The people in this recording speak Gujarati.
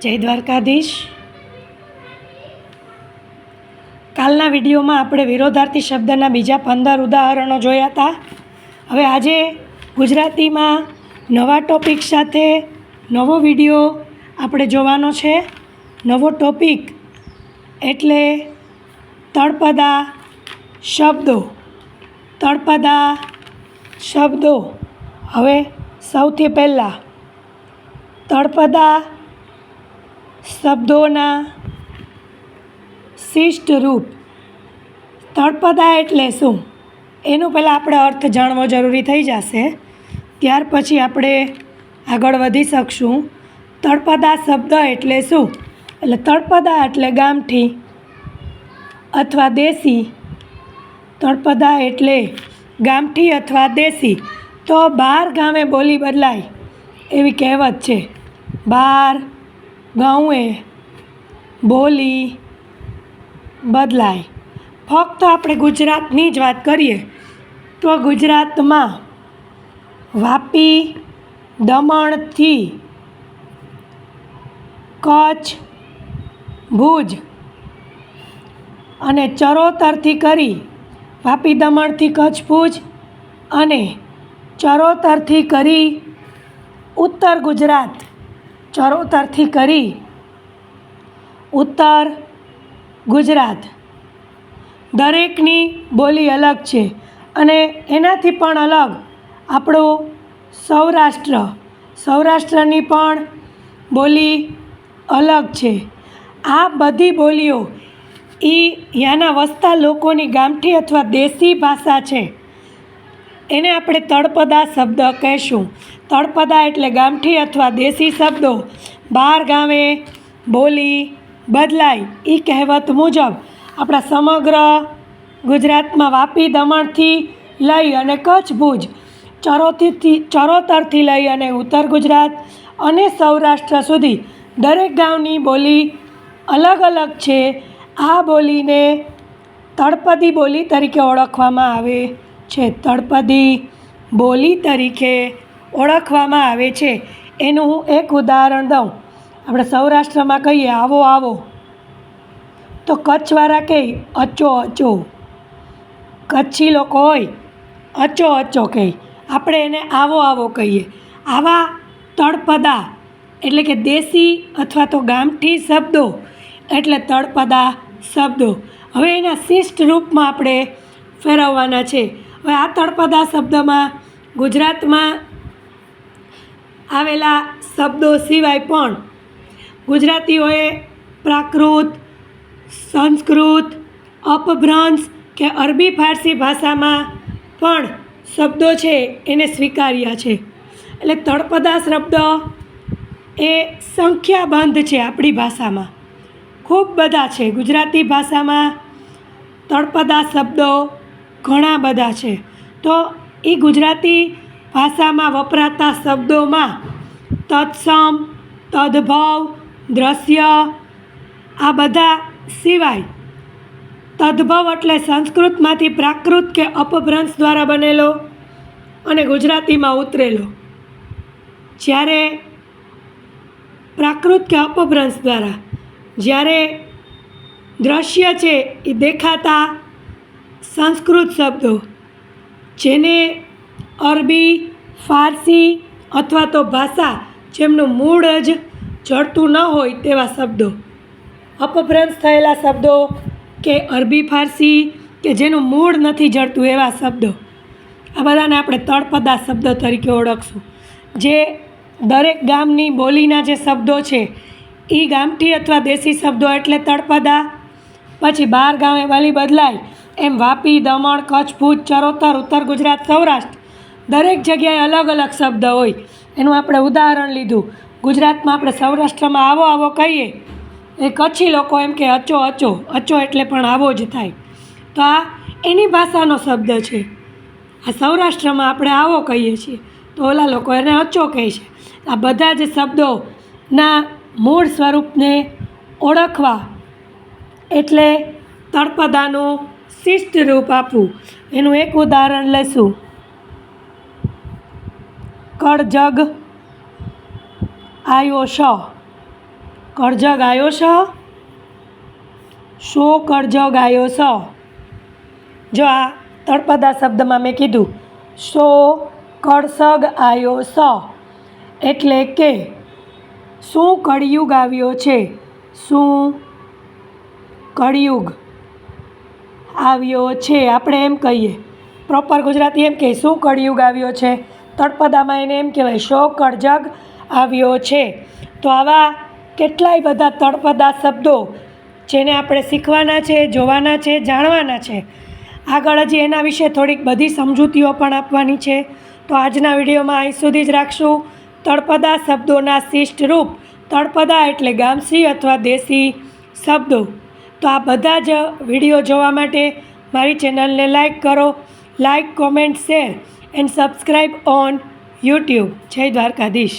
જય દ્વારકાધીશ. કાલના વિડીયોમાં આપણે વિરોધાર્થી શબ્દના બીજા 15 ઉદાહરણો જોયા હતા. હવે આજે ગુજરાતીમાં નવા ટૉપિક સાથે નવો વિડીયો આપણે જોવાનો છે. નવો ટૉપિક એટલે તળપદા શબ્દો. તળપદા શબ્દો. હવે સૌથી પહેલાં તળપદા શબ્દોના શિષ્ટ રૂપ. તળપદા એટલે શું એનું પહેલાં આપણે અર્થ જાણવો જરૂરી થઈ જશે, ત્યાર પછી આપણે આગળ વધી શકશું. તળપદા શબ્દ એટલે શું? એટલે તળપદા એટલે ગામઠી અથવા દેશી. તળપદા એટલે ગામઠી અથવા દેશી. તો 12 ગામે બોલી બદલાય એવી કહેવત છે. 12 ગાઉએ બોલી બદલાય. ફક્ત આપણે ગુજરાતની જ વાત કરીએ તો ગુજરાતમાં વાપી, દમણથી કચ્છ, ભુજ અને ચરોતરથી કરી વાપી, દમણથી કચ્છ, ભુજ અને ચરોતરથી કરી ઉત્તર ગુજરાત, ચરોતરથી કરી ઉત્તર ગુજરાત દરેકની બોલી અલગ છે. અને એનાથી પણ અલગ આપણું સૌરાષ્ટ્ર. સૌરાષ્ટ્રની પણ બોલી અલગ છે. આ બધી બોલીઓ ત્યાંના વસતા લોકોની ગામઠી અથવા દેશી ભાષા છે. એને આપણે તળપદા શબ્દ કહેશું. તળપદા એટલે ગામઠી અથવા દેશી શબ્દો 12 ગામે બોલી બદલાય. એ કહેવત મુજબ આપણા સમગ્ર ગુજરાતમાં વાપી, દમણથી લઈ અને કચ્છ, ભુજ, ચરોતરથી લઈ અને ઉત્તર ગુજરાત અને સૌરાષ્ટ્ર સુધી દરેક ગામની બોલી અલગ અલગ છે. આ બોલીને તળપદી બોલી તરીકે ઓળખવામાં આવે છે. તળપદી બોલી તરીકે ઓળખવામાં આવે છે. એનું હું એક ઉદાહરણ દઉં. આપણે સૌરાષ્ટ્રમાં કહીએ આવો આવો, તો કચ્છવાળા કહે અચો અચો. કચ્છી લોકો હોય અચો અચો કહે, આપણે એને આવો આવો કહીએ. આવા તળપદા એટલે કે દેશી અથવા તો ગામઠી શબ્દો એટલે તળપદા શબ્દો. હવે એના શિષ્ટ રૂપમાં આપણે ફેરવવાના છે. હવે આ તળપદા શબ્દમાં ગુજરાતમાં આવેલા શબ્દો સિવાય પણ ગુજરાતીઓએ પ્રાકૃત, સંસ્કૃત, અપભ્રંશ કે અરબી ફારસી ભાષામાં પણ શબ્દો છે એને સ્વીકાર્યા છે. એટલે તળપદા શબ્દ એ સંખ્યાબંધ છે. આપણી ભાષામાં ખૂબ બધા છે. ગુજરાતી ભાષામાં તળપદા શબ્દો ઘણા બધા છે. તો એ ગુજરાતી ભાષામાં વપરાતા શબ્દોમાં તત્સમ, તદ્ભવ, દ્રશ્ય આ બધા સિવાય તદ્ભવ એટલે સંસ્કૃતમાંથી પ્રાકૃત કે અપભ્રંશ દ્વારા બનેલો અને ગુજરાતીમાં ઉતરેલો. જ્યારે પ્રાકૃત કે અપભ્રંશ દ્વારા, જ્યારે દ્રશ્ય છે એ દેખાતા સંસ્કૃત શબ્દો, જેને અરબી, ફારસી અથવા તો ભાષા જેમનું મૂળ જ જડતું ન હોય તેવા શબ્દો, અપભ્રંશ થયેલા શબ્દો કે અરબી ફારસી કે જેનું મૂળ નથી જડતું એવા શબ્દો, આ બધાને આપણે તળપદા શબ્દો તરીકે ઓળખશું. જે દરેક ગામની બોલીના જે શબ્દો છે એ ગામઠી અથવા દેશી શબ્દો એટલે તળપદા. પછી 12 ગામે બોલી બદલાય એમ વાપી, દમણ, કચ્છ, ભુજ, ચરોતર, ઉત્તર ગુજરાત, સૌરાષ્ટ્ર દરેક જગ્યાએ અલગ અલગ શબ્દ હોય. એનું આપણે ઉદાહરણ લીધું. ગુજરાતમાં આપણે સૌરાષ્ટ્રમાં આવો આવો કહીએ, એ કચ્છી લોકો એમ કે અચો અચો. અચો એટલે પણ આવો જ થાય. તો આ એની ભાષાનો શબ્દ છે. આ સૌરાષ્ટ્રમાં આપણે આવો કહીએ છીએ તો ઓલા લોકો એને અચો કહે છે. આ બધા જ શબ્દોના મૂળ સ્વરૂપને ઓળખવા એટલે તળપદાનું શિષ્ટ રૂપ આપવું. એનું એક ઉદાહરણ લેશું. કળજગ આયો શ. કરજગ આયો સ, શો કરજગ આયો સ. જો આ તળપદા શબ્દમાં મેં કીધું શો કળસગ આયો સ, એટલે કે શું કળિયુગ આવ્યો છે, શું કળિયુગ આવ્યો છે. આપણે એમ કહીએ, પ્રોપર ગુજરાતી એમ કહીએ શું કળિયુગ આવ્યો છે. તળપદામાં એને એમ કહેવાય શો કળજગ આવ્યો છે. તો આવા કેટલાય બધા તળપદા શબ્દો જેને આપણે શીખવાના છે, જોવાના છે, જાણવાના છે. આગળ હજી એના વિશે થોડીક બધી સમજૂતીઓ પણ આપવાની છે. તો આજના વિડીયોમાં અહીં સુધી જ રાખશું. તળપદા શબ્દોના શિષ્ટ રૂપ. તળપદા એટલે ગામસી અથવા દેશી શબ્દો. તો આ બધા જ વિડીયો જોવા માટે મારી ચેનલને લાઈક કરો. Like, comment, share and subscribe on YouTube. જય દ્વારકાધીશ.